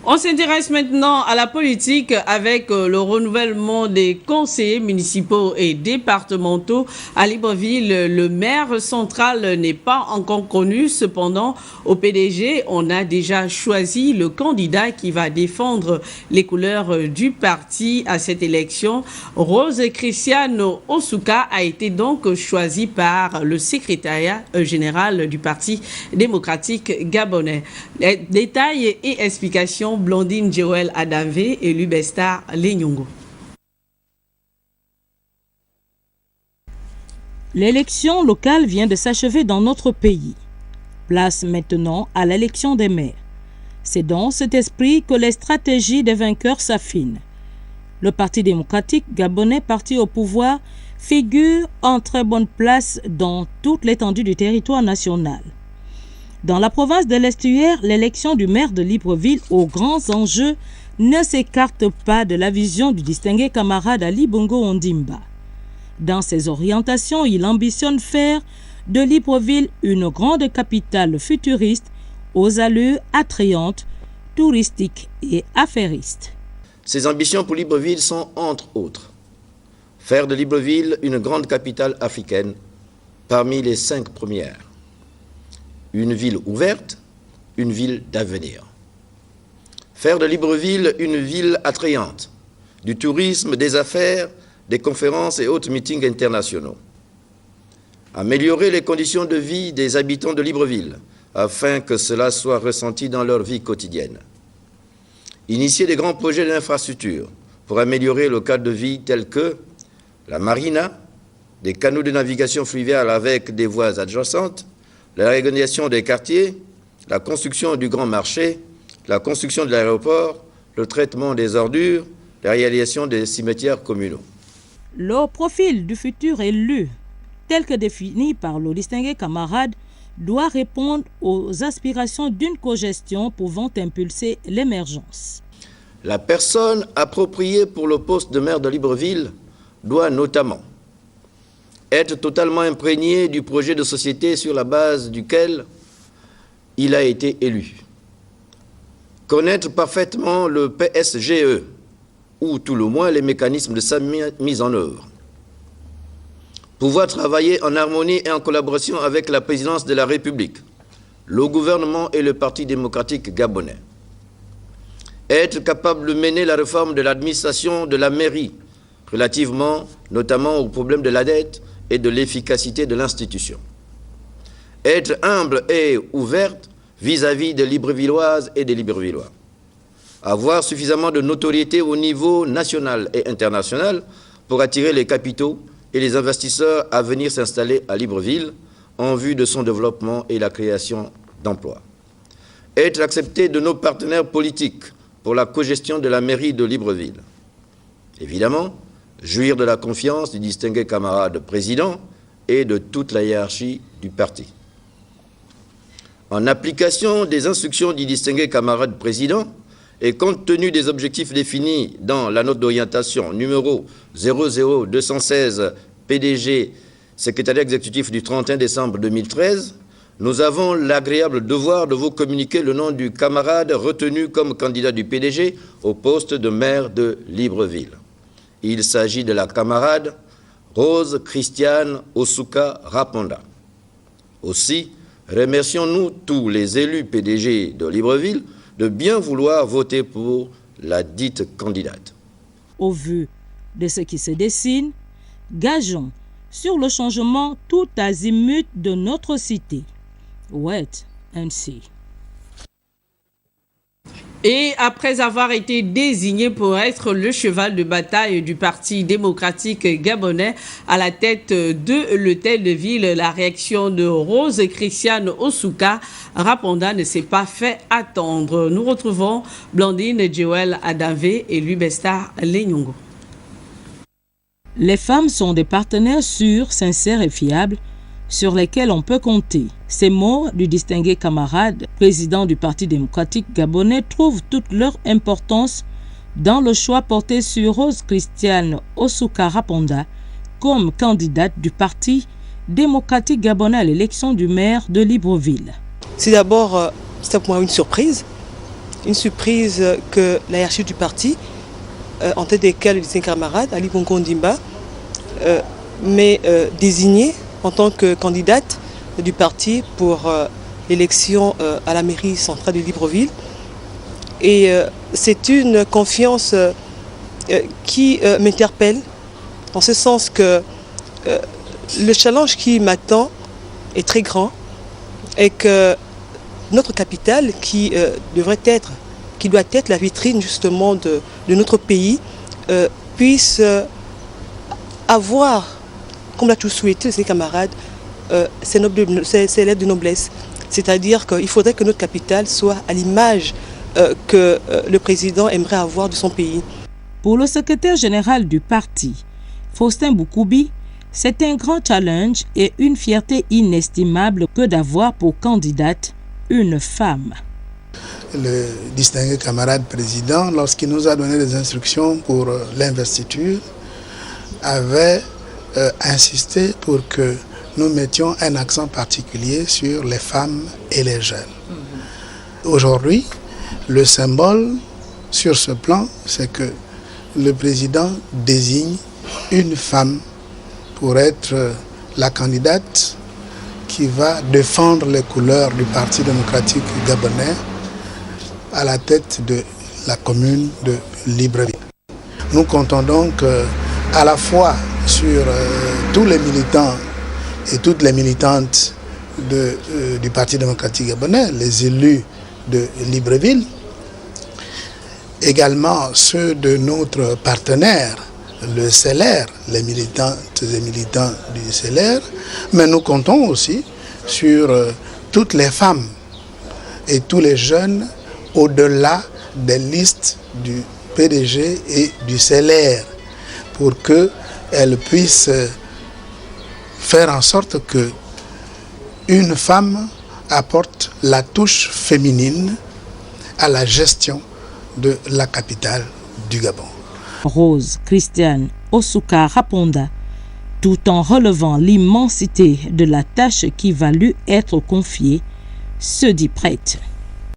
On s'intéresse maintenant à la politique avec le renouvellement des conseillers municipaux et départementaux. À Libreville, le maire central n'est pas encore connu. Cependant, au PDG, on a déjà choisi le candidat qui va défendre les couleurs du parti à cette élection. Rose Christiane Osuka a été donc choisie par le secrétariat général du Parti démocratique gabonais. Détails et explications, Blandine Joël Adamvé et Lubestar Lenyongo. L'élection locale vient de s'achever dans notre pays. Place maintenant à l'élection des maires. C'est dans cet esprit que les stratégies des vainqueurs s'affinent. Le Parti démocratique gabonais, parti au pouvoir, figure en très bonne place dans toute l'étendue du territoire national. Dans la province de l'Estuaire, l'élection du maire de Libreville aux grands enjeux ne s'écarte pas de la vision du distingué camarade Ali Bongo Ondimba. Dans ses orientations, il ambitionne faire de Libreville une grande capitale futuriste aux allures attrayantes, touristiques et affairistes. Ses ambitions pour Libreville sont, entre autres, faire de Libreville une grande capitale africaine parmi les 5 premières. Une ville ouverte, une ville d'avenir. Faire de Libreville une ville attrayante, du tourisme, des affaires, des conférences et autres meetings internationaux. Améliorer les conditions de vie des habitants de Libreville, afin que cela soit ressenti dans leur vie quotidienne. Initier des grands projets d'infrastructure pour améliorer le cadre de vie tels que la marina, des canaux de navigation fluviale avec des voies adjacentes, la régulation des quartiers, la construction du grand marché, la construction de l'aéroport, le traitement des ordures, la réalisation des cimetières communaux. Le profil du futur élu, tel que défini par le distingué camarade, doit répondre aux aspirations d'une cogestion pouvant impulser l'émergence. La personne appropriée pour le poste de maire de Libreville doit notamment être totalement imprégné du projet de société sur la base duquel il a été élu. Connaître parfaitement le PSGE, ou tout le moins les mécanismes de sa mise en œuvre. Pouvoir travailler en harmonie et en collaboration avec la présidence de la République, le gouvernement et le Parti démocratique gabonais. Être capable de mener la réforme de l'administration de la mairie, relativement notamment au problème de la dette et de l'efficacité de l'institution. Être humble et ouverte vis-à-vis des Librevilloises et des Librevillois. Avoir suffisamment de notoriété au niveau national et international pour attirer les capitaux et les investisseurs à venir s'installer à Libreville en vue de son développement et la création d'emplois. Être accepté de nos partenaires politiques pour la cogestion de la mairie de Libreville. Évidemment, jouir de la confiance du distingué camarade président et de toute la hiérarchie du parti. En application des instructions du distingué camarade président et compte tenu des objectifs définis dans la note d'orientation numéro 00216 PDG, secrétariat exécutif du 31 décembre 2013, nous avons l'agréable devoir de vous communiquer le nom du camarade retenu comme candidat du PDG au poste de maire de Libreville. Il s'agit de la camarade Rose Christiane Osuka Raponda. Aussi, remercions-nous tous les élus PDG de Libreville de bien vouloir voter pour la dite candidate. Au vu de ce qui se dessine, gageons sur le changement tout azimut de notre cité. Wait and see. Et après avoir été désigné pour être le cheval de bataille du Parti démocratique gabonais à la tête de l'hôtel de ville, la réaction de Rose Christiane Osuka Raponda ne s'est pas fait attendre. Nous retrouvons Blandine Joël Adamvé et Lubestar Lenyongo. Les femmes sont des partenaires sûrs, sincères et fiables sur lesquels on peut compter. Ces mots du distingué camarade, président du Parti démocratique gabonais, trouvent toute leur importance dans le choix porté sur Rose Christiane Osuka Raponda comme candidate du Parti démocratique gabonais à l'élection du maire de Libreville. C'est d'abord, c'était pour moi une surprise. une surprise que la hiérarchie du parti, en tête desquels les camarades, Ali Bongo Ndimba, m'ait désignée en tant que candidate du parti pour l'élection à la mairie centrale de Libreville. Et c'est une confiance qui m'interpelle, en ce sens que le challenge qui m'attend est très grand et que notre capitale, qui doit être la vitrine justement de notre pays, puisse avoir, comme l'a tout souhaité ses camarades, ses lettres de noblesse. C'est-à-dire qu'il faudrait que notre capitale soit à l'image que le président aimerait avoir de son pays. Pour le secrétaire général du parti, Faustin Boukoubi, c'est un grand challenge et une fierté inestimable que d'avoir pour candidate une femme. Le distingué camarade président, lorsqu'il nous a donné des instructions pour l'investiture, avait insisté pour que nous mettions un accent particulier sur les femmes et les jeunes. Aujourd'hui, le symbole sur ce plan, c'est que le président désigne une femme pour être la candidate qui va défendre les couleurs du Parti démocratique gabonais à la tête de la commune de Libreville. Nous comptons donc à la fois sur tous les militants et toutes les militantes du Parti démocratique gabonais, les élus de Libreville, également ceux de notre partenaire, le CELER, les militantes et militants du CELER, mais nous comptons aussi sur toutes les femmes et tous les jeunes au-delà des listes du PDG et du CELER pour qu'elles puissent faire en sorte que une femme apporte la touche féminine à la gestion de la capitale du Gabon. Rose Christiane Osuka Raponda, tout en relevant l'immensité de la tâche qui va lui être confiée, se dit prête.